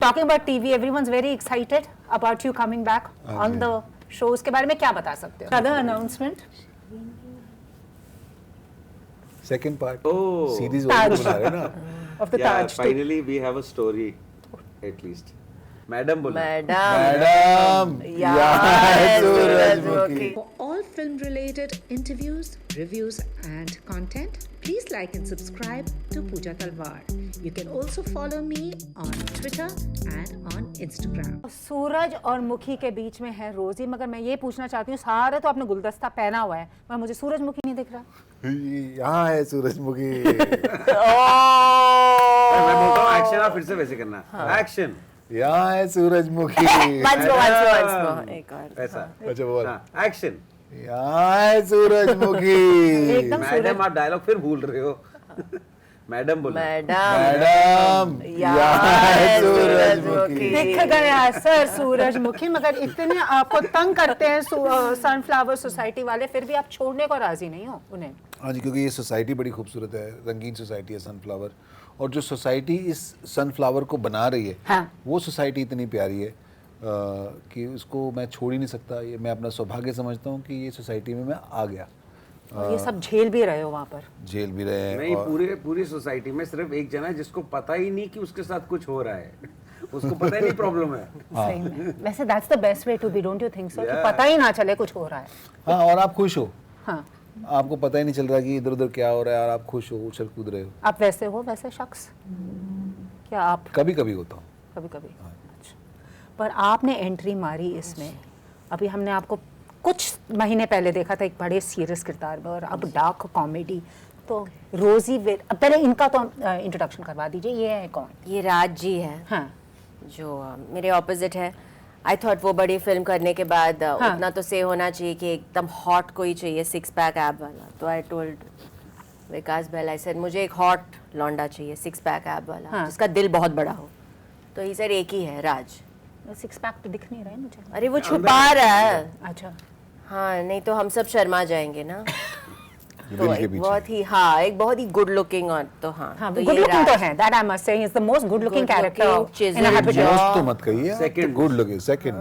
Talking about TV, everyone's very excited about you coming back on the shows. के बारे में क्या बता सकते हो? Other announcement? Second part. Oh, series Taj. बना रहे हैं ना? Of the yeah, Taj. finally we have a story, at least. Madam बोलो. Madam. Yeah, सूरजमुखी. For all film-related interviews, reviews, and content, please like and subscribe to Pooja Talwar. You can also follow me on Twitter and on Instagram. सूरज और मुखी के बीच में है रोजी, मगर मैं ये पूछना चाहती हूँ, सारे तो आपने गुलदस्ता पहना हुआ है, मगर मुझे सूरजमुखी नहीं दिख रहा। यहाँ है सूरजमुखी. मैं बोलता हूँ एक्शन आप फिर से वैसे करना. एक्शन. यहाँ है सूरजमुखी. once more. एक और. ऐसा. अच्छा बोल. एक्शन. यहाँ है सूरजमुखी. एकदम मैडम आप डायलॉग फिर भूल रहे हो. मैडम बोलो. मैडम यहाँ है सूरजमुखी. दिख गया सर सूरजमुखी, मगर इतने आपको तंग करते हैं सनफ्लावर सोसाइटी वाले, फिर भी आप छोड़ने को राजी नहीं हो उन्हें. हाँ जी, क्योंकि ये सोसाइटी बड़ी खूबसूरत है, रंगीन सोसाइटी है सनफ्लावर, और जो सोसाइटी इस सनफ्लावर को बना रही है, हाँ. वो सोसाइटी इतनी प्यारी है कि उसको मैं छोड़ ही नहीं सकता. ये मैं अपना सौभाग्य समझता हूँ कि ये सोसाइटी में मैं आ गया. और ये सब झेल भी रहे हो वहाँ पर. झेल भी रहे हैं. नहीं, पूरी सोसाइटी में सिर्फ एक जना है जिसको पता ही नहीं कि उसके साथ कुछ हो रहा है. उसको पता ही नहीं प्रॉब्लम है. सही में. वैसे that's the best way to be, don't you think so? कि पता ही ना चले कुछ हो रहा है. हाँ, और आप खुश हो. हाँ. आपको पता ही नहीं चल रहा कि इधर उधर क्या हो रहा है, और आप खुश हो, उछल कूद रहे हो. आप वैसे हो, वैसे शख्स? क्या आप? कभी कभी होता हूँ. कभी कभी. अच्छा. पर आपने एंट्री मारी इसमें, अभी हमने आपको कुछ महीने पहले देखा था एक बड़े सीरियस किरदार में, और अब डार्क कॉमेडी. तो रोजी पहले इनका तो इंट्रोडक्शन करवा दीजिए. ये है कौन? ये राज जी है. हाँ. जो मेरे ऑपोजिट है. आई थॉट वो बड़ी फिल्म करने के बाद उतना तो से होना चाहिए कि एकदम हॉट कोई चाहिए, 6 पैक एब वाला. तो I told Vikas Bahl, I said मुझे एक हॉट लौंडा चाहिए 6 पैक एब वाला. हाँ. जिसका दिल बहुत बड़ा हो. तो ही सर एक ही है, राज. 6 पैक तो दिख नहीं रहा है मुझे. अरे वो छुपा रहा है. अच्छा. हाँ, नहीं तो हम सब शर्मा जाएंगे ना. तो दिल के एक पीछे. बहुत ही, हाँ, एक बहुत ही गुड लुकिंग, और तो हाँ, हाँ, तो गुड ये लुकिंग तो राज. है. That I must say he is the most good looking Good character looking, chiseled in a happy jaw. Most तो मत कहिए. Second. Good looking. सेकंड.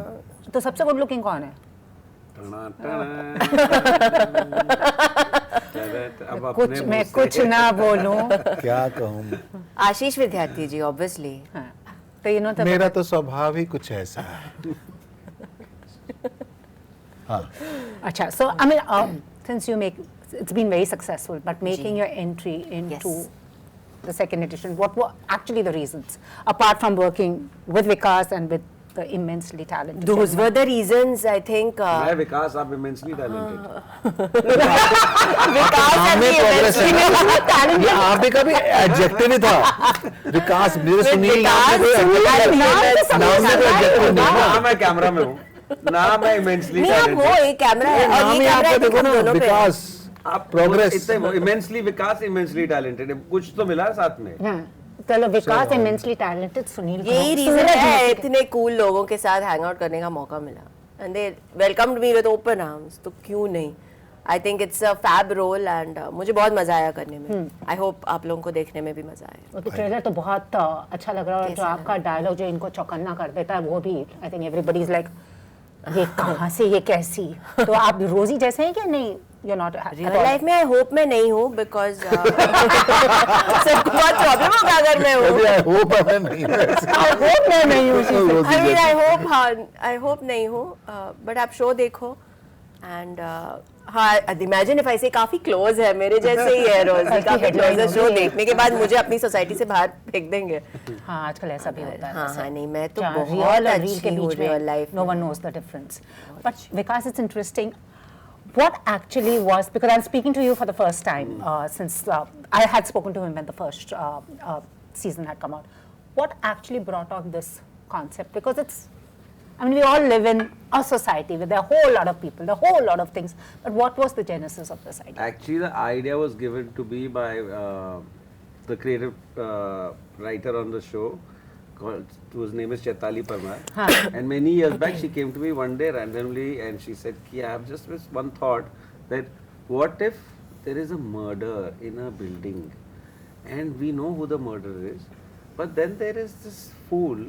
तो सबसे गुड लुकिंग कौन है? अब कुछ अपने मैं मुंह से- कुछ ना बोलूं. क्या कहूँ. आशीष विद्यार्थी जी, ऑब्वियसली. हाँ. तो यू नो तो मेरा तो स्वभाव ही कुछ ऐसा है. हाँ. अच्छा. So I mean, since you make, it's been very successful, but making your entry into Yes. the second edition, what were actually the reasons, apart from working with Vikas and with the immensely talented? Those were the reasons, I think. मैं विकास, आप immensely talented. विकास हमें progress है. talented. ये आप भी कभी adjective ही था. विकास मेरे सुनील नाम में कोई नाम में कोई एडजेक्टिव नहीं है. ना मैं कैमरा में हूँ, ना मैं immensely नहीं, आप वो talented. एक कैमरा है, और नाम ये ही कैमरा आपका देखो ना, दोनों पे है. विकास. आप Progress. इतने immensely विकास, immensely talented, कुछ तो मिला साथ में. हाँ. चलो विकास immensely talented, सुनील यही रीजन है, इतने कूल लोगों के साथ हैंग आउट करने का मौका मिला. And they welcomed me with open arms. तो क्यों नहीं. I think it's a fab role, and मुझे बहुत मजा आया करने में. आई होप आप लोगों को देखने में भी मजा आए. वो तो ट्रेलर तो बहुत अच्छा लग रहा है, और जो आपका डायलॉग जो इनको चौकन्ना कर देता है वो भी, I think everybody is like ये कहाँ से, ये कैसी. तो आप रोजी जैसे हैं क्या? नहीं, यू नॉट रियल लाइफ में आई होप मैं नहीं हूँ, बिकॉज सबको बहुत प्रॉब्लम होगा अगर मैं हूँ. आई होप मैं नहीं हूँ. I mean, I hope, हाँ, I hope नहीं हूँ, बट आप शो देखो. एंड हाँ, इमेजिन इफ ऐसे काफी क्लोज है, मेरे जैसे ही है रोजी, काफी क्लोज है. शो देखने के बाद मुझे अपनी सोसाइटी से बाहर फेंक देंगे. हाँ, आजकल ऐसा भी होता है. हाँ हाँ, नहीं, मैं तो रियल बहुत और रील अच्छी के हूँ बीच रियल में life. no one knows the difference. But Vikas, it's interesting. What actually was, because I'm speaking to you for the first time since I had spoken to him when the first season had come out. What actually brought on this concept? Because it's, I mean, we all live in a society with a whole lot of people, a whole lot of things. But what was the genesis of this idea? Actually, the idea was given to me by the creative writer on the show, whose name is Chaitali Parmar. And many years back, she came to me one day randomly, and she said, "I have just this one thought, that what if there is a murder in a building, and we know who the murderer is, But then there is this fool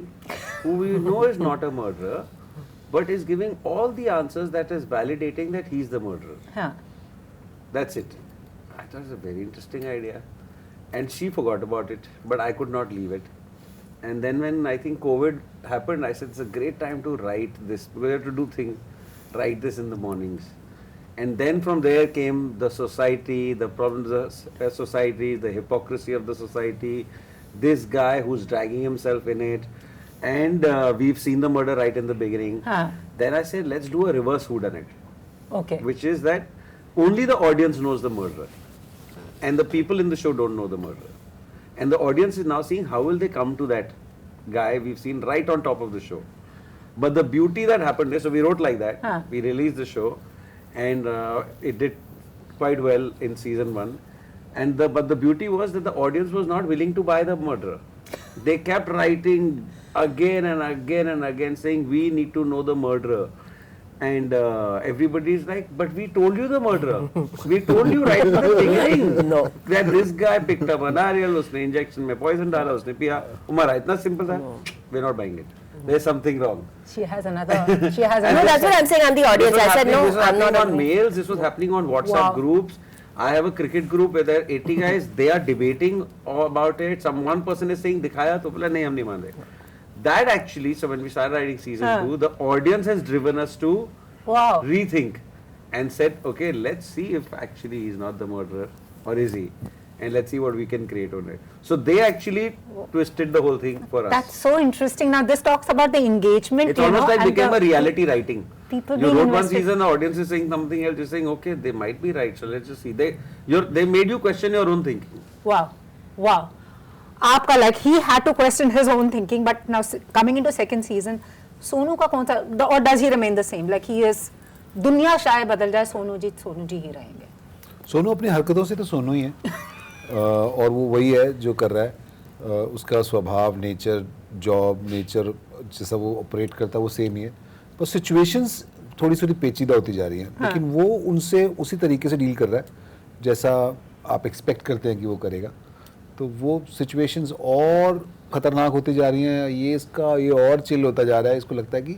who we know is not a murderer, but is giving all the answers that is validating that he's the murderer. Huh. That's it. I thought it was a very interesting idea. And she forgot about it, but I could not leave it. And then when I think COVID happened, I said it's a great time to write this. We have to do things, write this in the mornings. And then from there came the society, the problems of the society, the hypocrisy of the society, this guy who's dragging himself in it. And we've seen the murder right in the beginning. Huh. Then I said, let's do a reverse whodunit. Okay. Which is that only the audience knows the murderer. And the people in the show don't know the murderer. And the audience is now seeing how will they come to that guy we've seen right on top of the show. But the beauty that happened is, so we wrote like that. Huh. We released the show. And it did quite well in season 1. And but the beauty was that the audience was not willing to buy the murderer. They kept writing again and again and again saying, we need to know the murderer. And everybody's like, but we told you the murderer. We told you right from the beginning. No. That this guy picked up a naरियल, उसने injection में poison डाला, उसने पिया. उमरा इतना simple था. We're not buying it. There's something wrong. She has another. She has No, another. that's what I'm saying. I'm the audience. I said no. This was I'm not happening on mails. This was happening on WhatsApp Wow. groups. I have a cricket group where there are 80 guys. They are debating about it. One person is saying, "दिखाया तो बोला नहीं हम नहीं मान रहे." That actually, so when we started writing season 2, the audience has driven us to Wow. rethink and said, okay, let's see if actually he's not the murderer or is he, and let's see what we can create on it. So they actually twisted the whole thing for us. That's so interesting. Now this talks about the engagement. It's almost like and became the a reality writing. people You being wrote one invested. season, the audience is saying something else. You're saying, okay, they might be right. So let's just see. They made you question your own thinking. Wow, wow. आपका like he had to question his own thinking, but now coming into second season, Sonu का कौन सा or does he remain the same? Like he is दुनिया शायद बदल जाए, सोनू जी ही रहेंगे. सोनू अपनी हरकतों से तो सोनू ही है और वो वही है जो कर रहा है. उसका स्वभाव, नेचर, जॉब, नेचर जैसा वो ऑपरेट करता है वो सेम ही है. पर सिचुएशंस थोड़ी थोड़ी पेचीदा होती जा रही हैं, लेकिन वो उनसे उसी तरीके से डील कर रहा है जैसा आप एक्सपेक्ट करते हैं कि वो करेगा. तो वो सिचुएशंस और ख़तरनाक होती जा रही हैं. ये और चिल होता जा रहा है. इसको लगता है कि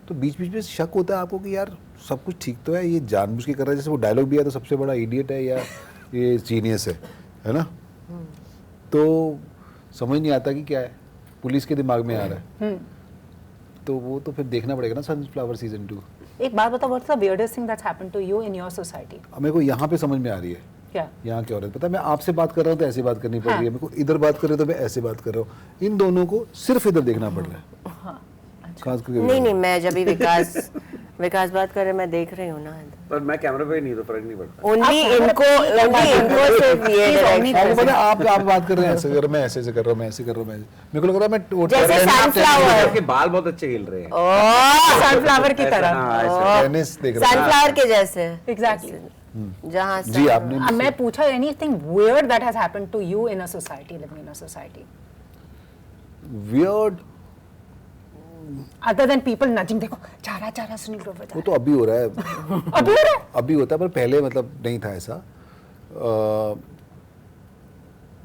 तो बीच बीच में शक होता है आपको कि यार सब कुछ ठीक तो है, ये जानबूझ के कर रहा है. जैसे वो डायलॉग भी है तो सबसे बड़ा इडियट है या ये जीनियस है ना. तो समझ नहीं आता कि क्या है, पुलिस के दिमाग में आ रहा है. तो वो तो फिर देखना पड़ेगा ना सनफ्लावर सीजन 2. एक बात बताओ, what's the weirdest thing that's happened to you in your society? मेरे को यहाँ पे समझ में आ रही है. क्या? यहाँ क्या हो रहा है पता है. मैं आपसे बात कर रहा हूँ तो ऐसी बात करनी पड़ रही है, मेरे को इधर बात कर रहे हो तो मैं ऐसे बात कर रहा हूँ. इन दोनों को सिर्फ इधर देखना पड़ रहा है. खास करके नहीं मैं जब भी विकास बात कर रहे मैं देख रही हूँ ना. पर मैं कैमरा पे नहीं तो फर्क नहीं पड़ता. ओनली इनको सिर्फ ये डायरेक्शन. आपको पता है आप बात कर रहे हैं ऐसे कर, मैं ऐसे कर रहा हूँ, मैं ऐसे कर रहा हूँ. मेरे को लग रहा है मैं जैसे सनफ्लावर. आपके बाल बहुत अच्छे हिल रहे हैं. सनफ्लावर की तरह. टेनिस देख रहा हूँ. सनफ्लावर के जैसे. Exactly. जहाँ जी आपने अब मैं पूछा anything weird that has happened to you in a society, living in a society, weird other than people nudging, देखो जा रहा सुनील ग्रोवर जा वो तो अभी हो रहा है. रहा. अभी हो रहा है? अभी होता है पर पहले मतलब नहीं था ऐसा.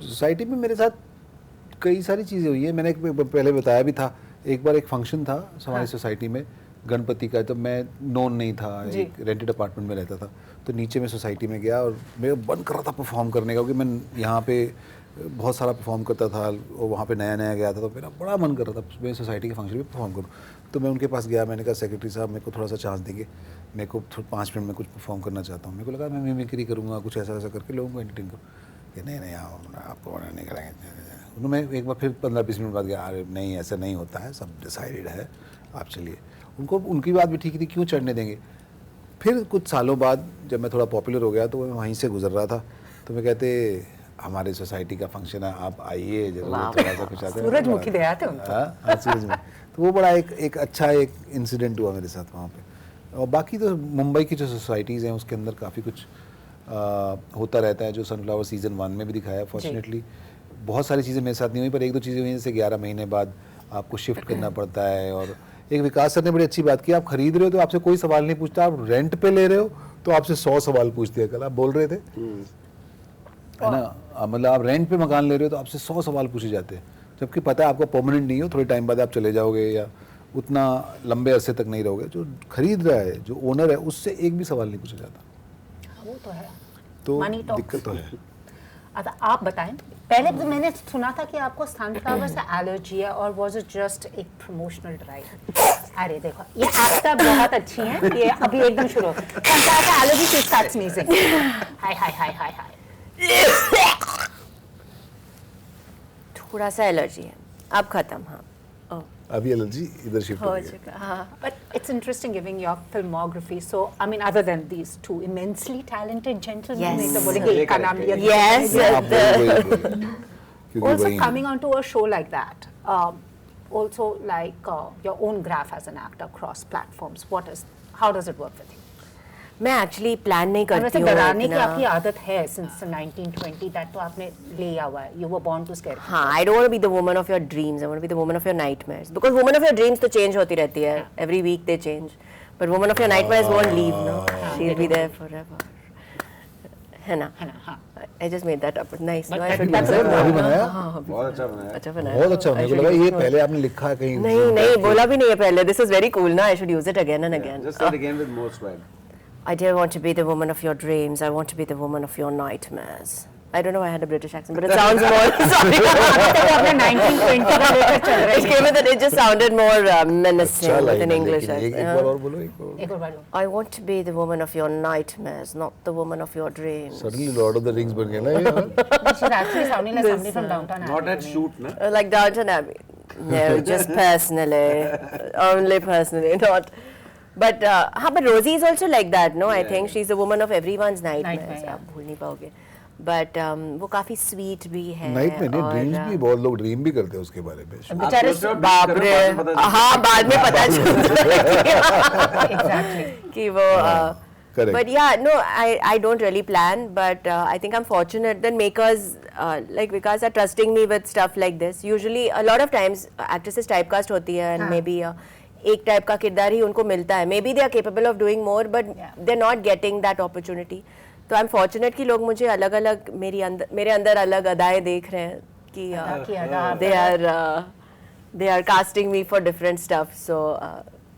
सोसाइटी में मेरे साथ कई सारी चीज़ें हुई है. मैंने पहले बताया भी था. एक बार एक फंक्शन था हमारी सोसाइटी में गणपति का, तो मैं नोन नहीं था, एक रेंटेड अपार्टमेंट में रहता था. तो नीचे मैं सोसाइटी में गया और मेरा मन कर रहा था परफॉर्म करने का, क्योंकि मैं यहाँ पे बहुत सारा परफॉर्म करता था और वहाँ पे नया गया था. तो मेरा बड़ा मन कर रहा था मैं सोसाइटी के फंक्शन में परफॉर्म करूँ. तो मैं उनके पास गया. मैंने कहा सेक्रेटरी साहब मेरे को थोड़ा सा चांस देंगे, मेरे को 5 मिनट में कुछ परफॉर्म करना चाहता हूँ. मेरे को लगा मैं मिमिक्री करूँगा, कुछ ऐसा करके लोगों को एंटरटेन करूँ. कि नहीं आपको नहीं कराएंगे. उन्होंने एक बार फिर 15-20 मिनट बाद गया, अरे नहीं ऐसा नहीं होता है, सब डिसाइडेड है, आप चलिए. उनको उनकी बात भी ठीक थी, क्यों चढ़ने देंगे. फिर कुछ सालों बाद जब मैं थोड़ा पॉपुलर हो गया तो मैं वहीं से गुजर रहा था. तो मैं कहते हमारे सोसाइटी का फंक्शन है, आप आइए जरूर. थोड़ा सा कुछ आता है. सूरजमुखी दे आते हो. हाँ सूरजमुखी. तो वो बड़ा एक अच्छा एक इंसिडेंट हुआ मेरे साथ वहाँ पे. और बाकी तो मुंबई की जो सोसाइटीज़ हैं उसके अंदर काफ़ी कुछ होता रहता है, जो सनफ्लावर सीज़न 1 में भी दिखाया. फॉर्चुनेटली बहुत सारी चीज़ें मेरे साथ नहीं हुई, पर 1-2 चीज़ें हुई जैसे 11 महीने बाद आपको शिफ्ट करना पड़ता है. और एक विकास सर ने बड़ी अच्छी बात की, आप खरीद रहे हो तो आपसे कोई सवाल नहीं पूछता, आप रेंट पे ले रहे हो तो आपसे 100 सवाल पूछते हैं. कल आप बोल रहे थे है ना, मतलब आप रेंट पे मकान ले रहे हो तो आपसे 100 सवाल पूछे जाते हैं. जबकि पता है आपको परमानेंट नहीं हो, थोड़े टाइम बाद आप चले जाओगे या उतना लंबे अरसे तक नहीं रहोगे। जो खरीद रहा है, जो ओनर है, उससे एक भी सवाल नहीं पूछा जाता। वो तो है, तो Money talks. दिक्कत तो है। अच्छा आप बताएं, पहले तो मैंने सुना था कि आपको सनफ्लावर से एलर्जी है, और वाज इट जस्ट एक प्रमोशनल ड्राइव? अरे देखो ये एक्टर बहुत अच्छी हैं, ये अभी एकदम शुरू हो सनफ्लावर से एलर्जी शी स्टार्ट्स स्नीजिंग। हाय हाय हाय हाय हाय। थोड़ा सा एलर्जी है, अब खत्म। हाँ अभी एलर्जी इधर शिफ्ट हो हो गई है। चुका। हाँ But it's interesting giving your filmography. So, I mean, other than these two immensely talented gentlemen, Yes. नहीं तो बोलेंगे एक का नाम लिया। Yes. आप वही बोलिए, क्योंकि Also वही हैं। coming onto a show like that, also like your own graph as an actor across platforms. How does it work with you? मैं एक्चुअली प्लान नहीं और करती वैसे हूँ डराने की इतना। आपकी आदत है since 1920, that तो आपने लिया हुआ है. You were born to scare. हाँ, I don't want to be the woman of your dreams. I want to be the woman of your nightmares. Because woman of your dreams तो change होती रहती है. Every week they change. But woman of your nightmares won't leave, no. She'll be there forever. है ना? हाँ. I just made that up. But nice. No, I But should that's do a- that. अभी बनाया, बहुत अच्छा बनाया। अच्छा बनाया. बहुत अच्छा। I मेरे को should लगा use ये it more. पहले आपने लिखा है कहीं। नहीं बोला भी नहीं है पहले. This is very cool ना. I should use it again and again. Just say it again with more swag. I didn't want to be the woman of your dreams. I want to be the woman of your nightmares. I don't know why I had a British accent, but it sounds more. Sorry. आपने 1920 का लेकर चल रहे It came with it. It just sounded more menacing अच्छा with line an है, English लेकिन accent. एक बार और बोलो, एक बार और। एक और बार लो. I want to be the woman of your nightmares, not the woman of your dreams. Suddenly Lord of the Rings बन गया ना ये। She's actually sounding like somebody from downtown. Not Abbey at to me. shoot, na? Like Downton Abbey. No, just personally. Only personally, not. But but Rosie is also like that, no? I think she's the woman of everyone's nightmares. Nightmare, yeah. आप भूल नहीं पाओगे. But वो काफी sweet भी है. Night में नहीं, और, ड्रीम्स भी बहुत लोग ड्रीम भी करते हैं उसके बारे में। बेचारे आप सोचो, बाप करो, रे, बाद में पता हाँ बाद में पता चलता है exactly. कि वो correct. but yeah, no, I don't really plan, but I think I'm fortunate that makers like Vikas are trusting me with stuff like this. Usually a lot of times actresses typecast होती है and maybe एक type का किरदार ही उनको मिलता है. Maybe they are capable of doing more, but they're not getting that opportunity. तो I'm fortunate कि लोग मुझे अलग-अलग मेरे अंदर अलग अदाएं देख रहे हैं कि they are casting me for different stuff. So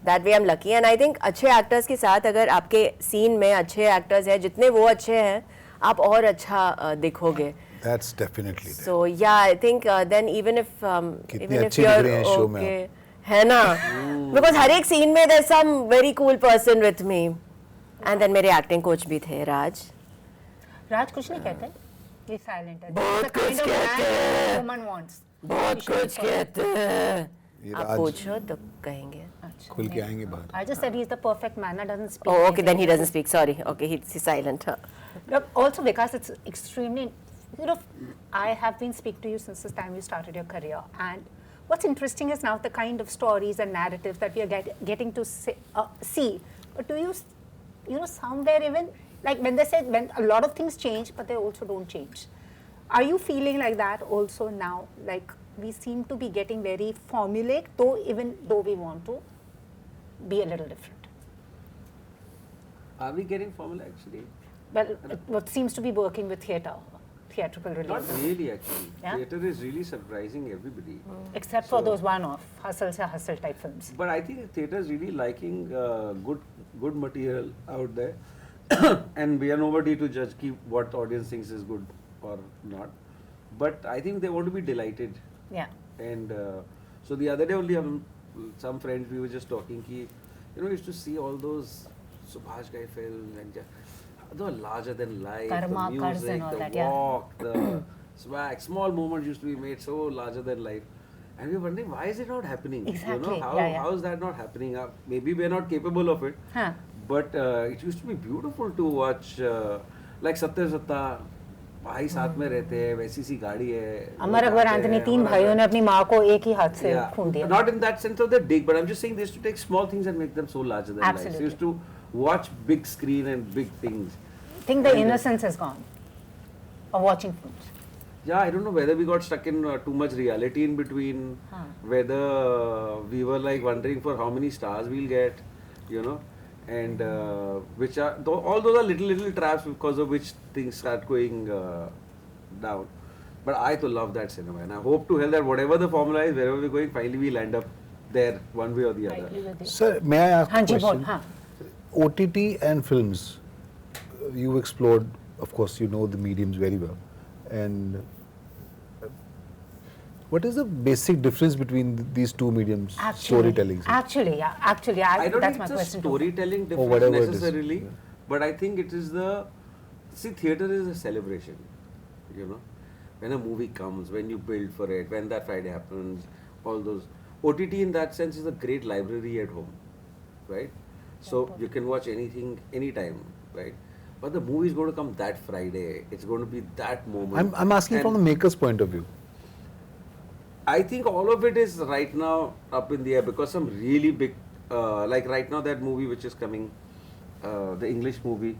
that way I'm lucky, and I think अच्छे actors के साथ अगर आपके scene में अच्छे actors हैं, जितने वो अच्छे हैं, आप और अच्छा दिखोगे. That's definitely there. So yeah, I think then even if कितने अच्छे दिख रहे हैं शो में okay, है ना? Because हर एक scene में there's some very cool person with me, and then मेरे acting coach भी थे राज. राज कुछ नहीं कहते. ये silent है. बहुत कुछ कहते हैं. Woman wants. बहुत कुछ कहते हैं. ये आप राज पूछो तो कहेंगे. खुल के आएंगे बाहर। I just said he's the perfect man that doesn't speak. Oh, okay, then he doesn't speak. Sorry. Okay, he's silent. Huh? But also because it's extremely, I have been speaking to you since the time you started your career, and what's interesting is now the kind of stories and narratives that we are getting to see. But do you, somewhere even like when they say when a lot of things change, but they also don't change. Are you feeling like that also now? Like we seem to be getting very formulaic, even though we want to be a little different. Are we getting formula actually? Well, what seems to be working with theatrical Not releases. really actually. Yeah? Theatre is really surprising everybody. Except for those one-off hustle type films. But I think theatre is really liking good material out there, and we are nobody to judge what audience thinks is good or not. But I think they want to be delighted. Yeah. And so the other day only, some friends we were just talking ki, used to see all those Subhash Ghai films and they were larger than life. Karma, the Karz music, and all the that, yeah. walk, the swag, small moments used to be made so larger than life. And we were wondering, why is it not happening? Exactly, How is that not happening? Maybe we are not capable of it. Huh. But it used to be beautiful to watch, like Satya भाई साथ में रहते हैं, वैसी सी गाड़ी है. Amar Akbar Anthony तीन भाइयों ने अपनी माँ को एक ही हाथ से खून दिया. Not in that sense of the dig, but I'm just saying they used to take small things and make them so larger than life. They used to watch big screen and big things. I think the innocence has gone of watching films. Yeah, I don't know whether we got stuck in too much reality in between, whether we were like wondering for how many stars we'll get, and which are all those are little traps because of which things start going down. But I to love that cinema, and I hope to hell that whatever the formula is, wherever we're going, finally we'll end up there one way or the other. Sir, may I ask हाँ a जी बोल question? हाँ OTT and films, you explored, of course, you know the mediums very well. And what is the basic difference between these two mediums, storytelling? Sir? Actually, I don't that's think my it's a question. too. storytelling Or difference whatever it is. necessarily, Yeah. but I think it is the, see, theatre is a celebration, you know. When a movie comes, when you build for it, when that Friday happens, all those. OTT in that sense is a great library at home, right? So you can watch anything, anytime, right? But the movie is going to come that Friday. It's going to be that moment. I'm asking And from the maker's point of view. I think all of it is right now up in the air because some really big, like right now that movie which is coming, the English movie,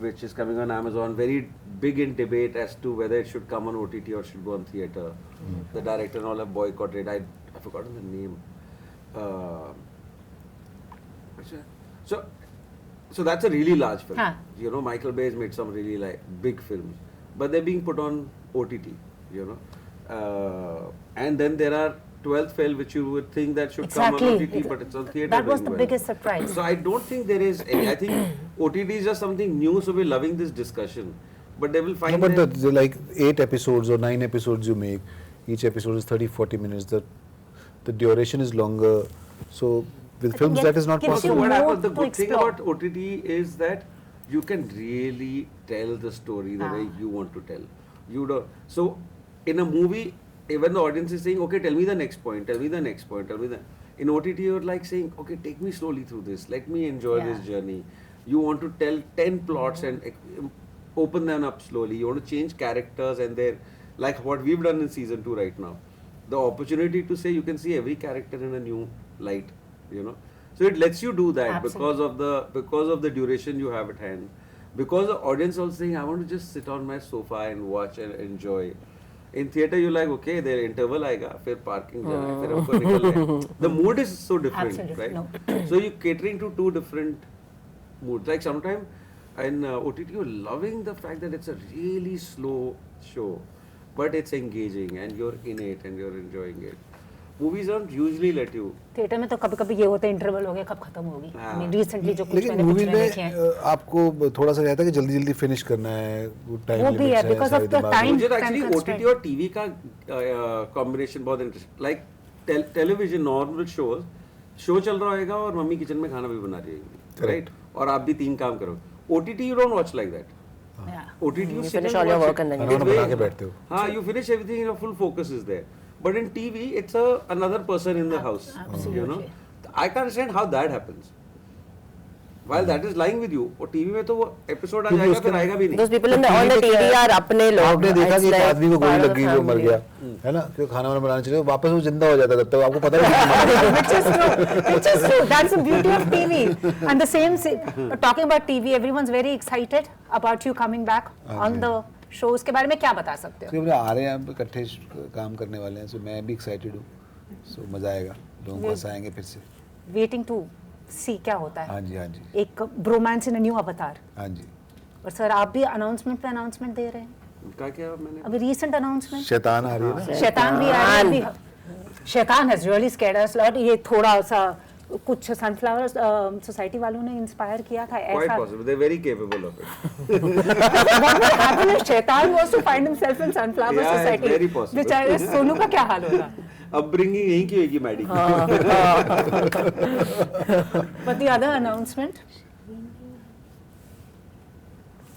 which is coming on Amazon, very big in debate as to whether it should come on OTT or should go on theatre. The director and all have boycotted. I've forgotten the name. So that's a really large film. Huh. You know, Michael Bay has made some really like big films, but they're being put on OTT. You know, and then there are 12th film which you would think that should come on OTT, but it's on theatre. That was doing the well. biggest surprise. So I don't think there is any. I think OTT is just something new. So we're loving this discussion, but they will No, find. but that the like 8 episodes or 9 episodes you make, each episode is 30-40 minutes. The duration is longer. So with I films think that is not gives Also, you possible. what more happens, the to good thing explore. about OTT is that you can really tell the story the way you want to tell. You don't. So in a movie, even the audience is saying, okay, tell me the next point, tell me the next point, tell me the. In OTT, you're like saying, okay, take me slowly through this. Let me enjoy this journey. You want to tell 10 plots and open them up slowly. You want to change characters and they're like what we've done in season 2 right now. The opportunity to say you can see every character in a new light, you know. So it lets you do that because of the duration you have at hand. Because the audience also saying, I want to just sit on my sofa and watch and enjoy. In theatre, you're like, okay, the interval आएगा, फिर parking जाना है, फिर हमको निकलना है. The mood is so different, Absolutely, right? no. So you're catering to two different moods. Like sometimes in OTT, you're loving the fact that it's a really slow show, but it's engaging and you're in it and you're enjoying it. Movies don't usually let you. Theatre में तो कभी-कभी ये होता है interval हो गया कब खत्म होगी. I mean recently जो कुछ लेकिन मैंने मूवी कुछ देखे हैं. में आपको थोड़ा सा रहता है कि जल्दी जल्दी फिनिश करना है, टाइम वो भी है, because of the time. मुझे एक्चुअली constraint. OTT और TV का कॉम्बिनेशन बहुत interesting. Like television normal show चल रहा होगा और मम्मी किचन में खाना भी बना रही होगी, राइट? और आप भी 3 काम करो. OTT you don't watch like that. Yeah. OTT you sit finish and all your watch work it. and then खाना बना के बैठते हो. हाँ, you finish everything, your full focus is there. But in TV, it's another person in the house. Absolutely. You know, I can't understand how that happens. While that is lying with you, और TV में तो वो episode आ जाएगा फिर आएगा भी नहीं. Those people on the TV are अपने लोग. आपने देखा कि It's एक like आदमी को गोली part of लग the गई, वो मर family. गया, है ना? क्यों खाना वाना बनाने चले, वापस वो जिंदा हो जाता तब तक आपको पता नहीं. Which is true. Which is true. That's the beauty of TV. And the same, talking about TV, everyone's very excited about you coming back on the show. उसके बारे में क्या बता सकते हो? क्योंकि आ रहे हैं हम इकट्ठे काम करने वाले हैं, सो मैं भी एक्साइटेड हूँ. सो मजा आएगा, लोगों को हंसाएंगे फिर से. Waiting to see क्या होता है. हाँ जी, हाँ जी. एक ब्रोमांस इन अ न्यू अवतार. हाँ जी. और सर आप भी अनाउंसमेंट पे अनाउंसमेंट दे रहे हैं. क्या क्या मैंने अभी रीसेंट अनाउंसमेंट. शैतान आ रही है ना. शैतान भी आ रही है. शैतान has really scared us lot. ये थोड़ा सा कुछ सनफ्लावर सोसाइटी वालों ने इंस्पायर किया था quite ऐसा. possible. They're very capable of it. What will happen if शैतान was to find himself in sunflower Yeah, it's society? very possible. बेचारे सोनू का क्या हाल होगा? Upbringing यहीं की होगी Maddy. But the other announcement.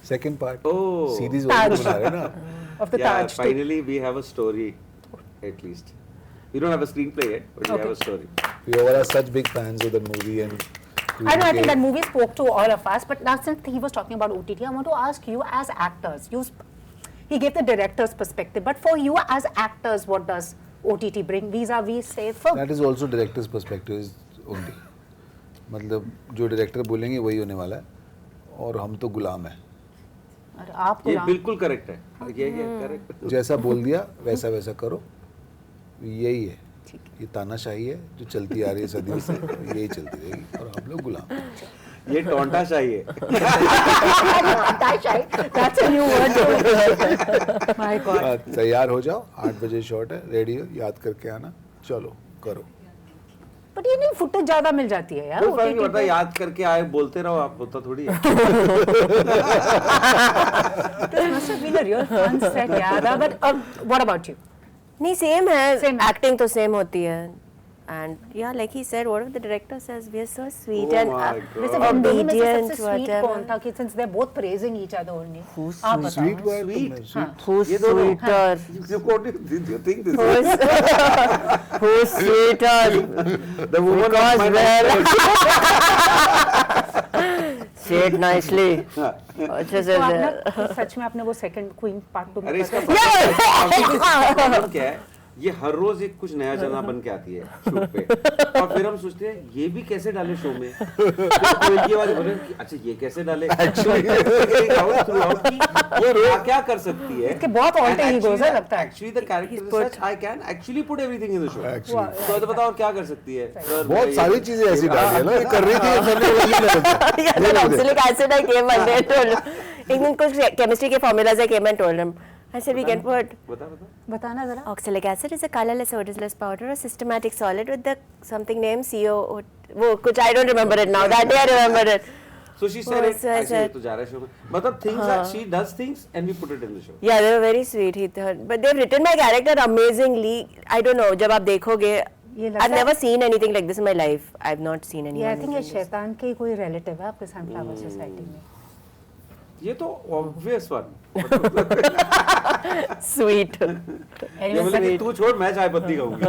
Second part. Oh. Series Taj. बना रहे हैं ना. Of the Yeah, Taj. too. finally we have a story, at least. We don't have a screenplay yet, but we have a story. We all are such big fans of the movie and. I know. I think that movie spoke to all of us. But now since he was talking about OTT, I want to ask you as actors. He gave the director's perspective, but for you as actors, what does OTT bring vis-a-vis say film? That is also director's perspective is only. मतलब जो director बोलेंगे वही होने वाला है और हम तो गुलाम हैं. और आप ये गुलाम. बिल्कुल करेक्ट है. ये करेक्ट. जैसा बोल दिया वैसा वैसा करो, यही है. ये तानाशाही है जो चलती आ रही है सदियों से, यही चलती रहेगी और हम लोग गुलाम. ये टोंटाशाही है। That's a new word. My God. तैयार हो जाओ, 8 बजे शॉट है, रेडी हो, याद करके आना, चलो करो। But ये नहीं फुटेज ज्यादा मिल जाती है यार। कोई फर्क नहीं पड़ता, याद करके आए बोलते रहो आप, होता थोड़ी है। This must have been a real fun set, yeah. But what about you? नहीं सेम है, Same है। एक्टिंग तो सेम होती है and yeah like he said whatever the director says we are so sweet Oh and my God. वैसे बंदगी में से obedient सबसे sweet whatever. कौन था कि since they're both praising each other only? आप बताओ। Sweet boy, Sweet. Sweet. Who's ये दोनों। sweeter? Do you think this is? Who's sweeter? The woman Because of my well- life. Say it nicely. अच्छे से तो आपने सच में आपने वो सेकंड क्वीन पार्ट 2 में अरे इसका पता- प्रॉब्लम क्या है, ये हर रोज एक कुछ नया जना बन के आती है शूट पे, और फिर हम सोचते हैं ये भी कैसे डाले शो में, फिर कोई की आवाज बोले कि अच्छा ये कैसे डाले, ये क्या कर सकती है, इसके बहुत alter egos है लगता है। Actually the character is such I can actually put everything in the show, Actually. तो बताओ और क्या कर सकती है। बहुत सारी चीजें ऐसी डाली है ना, ये कर रही थी सबने वही लगा। Yeah, that oxalic acid I came and they told एक दिन कुछ chemistry के formulas I came and told him I said we can put बता बताना जरा। oxalic acid is a colorless odorless powder, a systematic solid with the something name CO वो कुछ I don't remember it now, that day I remember it. So she said Oh, it, so I ऐसे said- तो जा रहा है show में, मतलब things that she does things and we put it in the show. Yeah, they were very sweet. He thought, but they've written my character amazingly. I don't know. जब आप देखोगे, ये लगता I've never seen anything like this in my life. I've not seen anyone. ये I think ये making this. शैतान के कोई रिलेटिव है आपके सनफ्लावर सोसाइटी में। ये तो obvious one. Sweet. ये बोले कि तू छोड़ मैं चाय पत्ती खाऊंगी।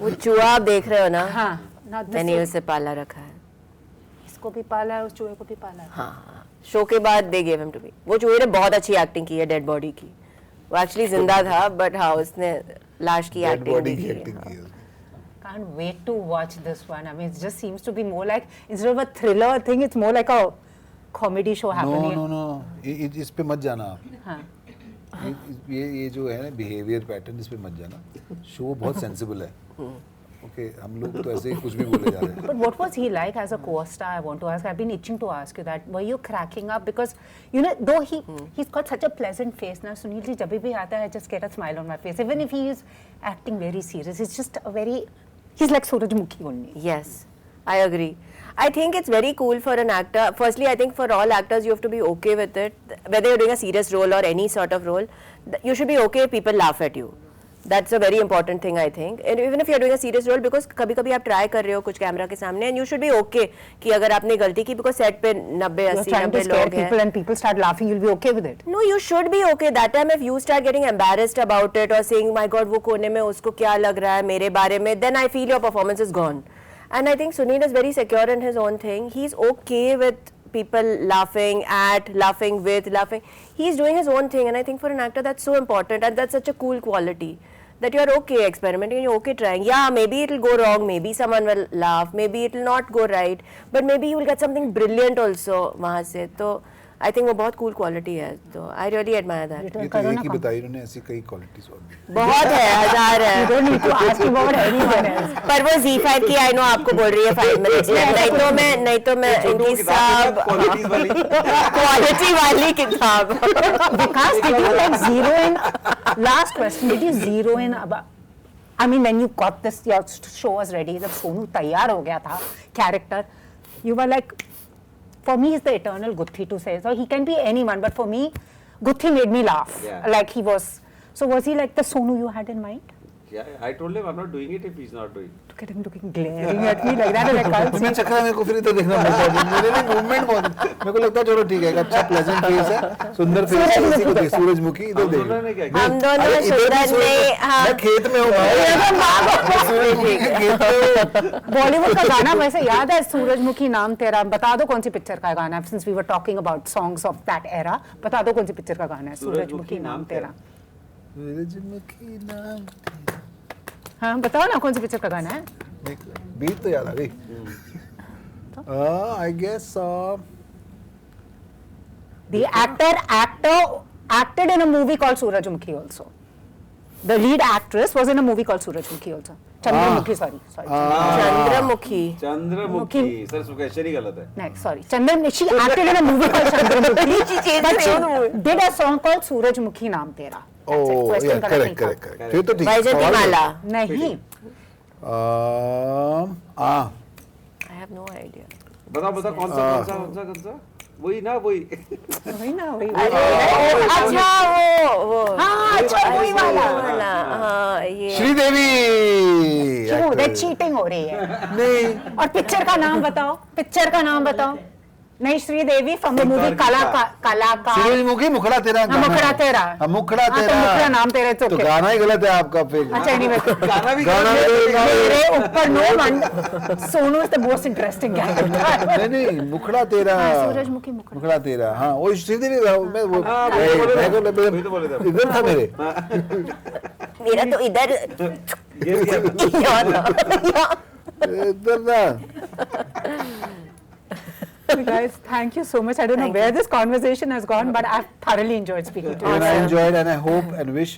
वो चूहा आप देख रहे हो ना? हाँ, now this मैंने is- उसे पाला रखा है. इसको भी पाला है, उस चूहे को भी पाला है। हाँ. शो के बाद they gave him to me. वो चूहे ने बहुत अच्छी एक्टिंग की है डेड बॉडी की. वो एक्चुअली जिंदा था, बट हाँ उसने लाश की डेड एक्टिंग बॉडी की की है. एक्टिंग की है। Can't wait to watch this one. I mean, it just seems to be more like instead of a thriller thing, it's more like a comedy show no happening. No no, इस पे मत जाना आप। हाँ. ये जो है ना बिहेवियर पैटर्न, इस पे मत जाना। शो बहुत सेंसिबल है। ओके, हम लोग तो ऐसे ही कुछ भी बोले जा रहे हैं। But what was he like as a co-star? I want to ask. I've been itching to ask you that. Were you cracking up because you know, though he's got such a pleasant face now. Sunil ji, जब भी आता है, I just get a smile on my face. Even if he is acting very serious, it's just a very. He's like Surajmukhi only. Yes, I agree. I think it's very cool for an actor. Firstly, I think for all actors, you have to be okay with it. Whether you're doing a serious role or any sort of role, you should be okay if people laugh at you. That's a very important thing, I think. And even if you're doing a serious role, because कभी-कभी आप try कर रहे हो कुछ camera के सामने, and you should be okay कि अगर आपने गलती की, because set पे 90, You're 80, trying to 90 scare लोग हैं. people and people start laughing. You'll be okay with it. No, you should be okay. That time if you start getting embarrassed about it or saying, my God, वो कोने में उसको क्या लग रहा है मेरे बारे में, then I feel your performance is gone. And I think Sunil is very secure in his own thing. He's okay with people laughing at, laughing with, laughing. He's doing his own thing, and I think for an actor that's so important, and that's such a cool quality. That you're okay experimenting and you're okay trying. Yeah, maybe it'll go wrong, maybe someone will laugh, maybe it'll not go right, but maybe you will get something brilliant also वहाँ से. तो I think वो बहुत cool quality है. तो I really admire that. ये तो एक ही बताई उन्होंने, ऐसी कई क्वालिटीज और भी। बहुत है, हजार है. You don't need to ask him about anyone else. पर वो Z5 की I know आपको बोल रही है 5 minutes में. नहीं तो मैं इनकी सब क्वालिटीज वाली। क्वालिटी वाली किताब. Vikas, did you like zero in? Last question, did you zero in about? I mean, when you got this, your show was ready. जब सोनू तैयार हो गया था, character, you were like, for me, he's the eternal Guthi to say. So he can be anyone, but for me, Guthi made me laugh. Yeah. Like he was. So was he like the Sonu you had in mind? Yeah, I told him I'm not doing it if he's not doing. Look at him looking glaring at me like that. And I can't मैं see. चक्कर मेरे को फिर तो देखना पड़ता है। मेरे लिए मूवमेंट बहुत, मेरे को लगता है चलो ठीक है, एक अच्छा प्लेजेंट फेस है, सुंदर फेस है, इसी को देख, सूरजमुखी इधर देख। उन्होंने क्या किया? हम दोनों अरे इधर भी सुंदर ने हाँ मैं खेत में हूँ भाई। सूरजमुखी के खेत में हूँ। बॉलीवुड का गाना वैसे याद है, सूरजमुखी नाम तेरा, बता दो कौन सी पिक्चर का गाना है, since we were talking about songs of that era, बता दो कौन सी पिक्चर का गाना है, सूरजमुखी नाम तेरा। सूरजमुखी नाम तेरा। हाँ बताओ ना कौन सी पिक्चर का गाना है। बीट तो याद आ गई। I guess The actor acted in a movie called Surajmukhi also. the lead actress, was in a movie called Surajmukhi also. Chandramukhi, sorry. Chandramukhi Chandramukhi sir Sukeshari गलत है No, sorry. She acted in a movie called Chandramukhi. But she did a song called Surajmukhi Naam Tera. That's it. Question correct. Correct फिर तो ठीक वैजयंतीमाला नहीं. I have no idea. बताओ कौन सा वही ना वही अच्छा वो हाँ अच्छा वही वाला. हाँ ये श्रीदेवी क्यों चीटिंग हो रही है? नहीं और पिक्चर का नाम बताओ. नहीं श्रीदेवी फ्रॉम द मूवी कलाकार. सूरजमुखी मुखड़ा तेरा मुखड़ा तेरा. मुखड़ा हाँ, तो तेरा मुखड़ा नाम तेरा तो तो गाना ही गलत है आपका फिर अच्छा anyway. गाना भी गाना मेरे ऊपर no one. Sonu is the most interesting character. नहीं मुखड़ा तेरा सूरजमुखी मुखड़ा तेरा हाँ वो श्रीदेवी मैं वो वही तो बोले थे इधर था मेरे मेरा तो इधर इधर था. Guys, thank you so much. I don't know where this conversation has gone, but I've thoroughly enjoyed speaking to you. And I enjoyed and I hope and wish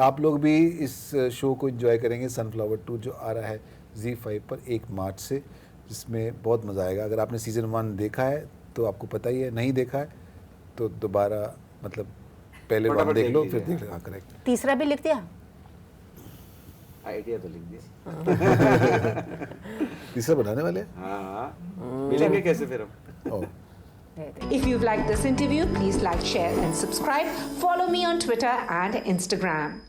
आप लोग भी इस शो को एंजॉय करेंगे. सनफ्लावर 2 जो आ रहा है Z5 पर 1 मार्च से, जिसमें बहुत मज़ा आएगा. अगर आपने सीजन 1 देखा है तो आपको पता ही है, नहीं देखा है तो दोबारा मतलब पहले 1 देख लो फिर देख लो. हाँ करेक्ट. तीसरा भी लिख दिया. आइडिया तो लिख दिया तीसरा बनाने वाले हैं. हाँ मिलेंगे कैसे फिर हम Oh. If you've liked this interview, please like, share, and subscribe. Follow me on Twitter and Instagram.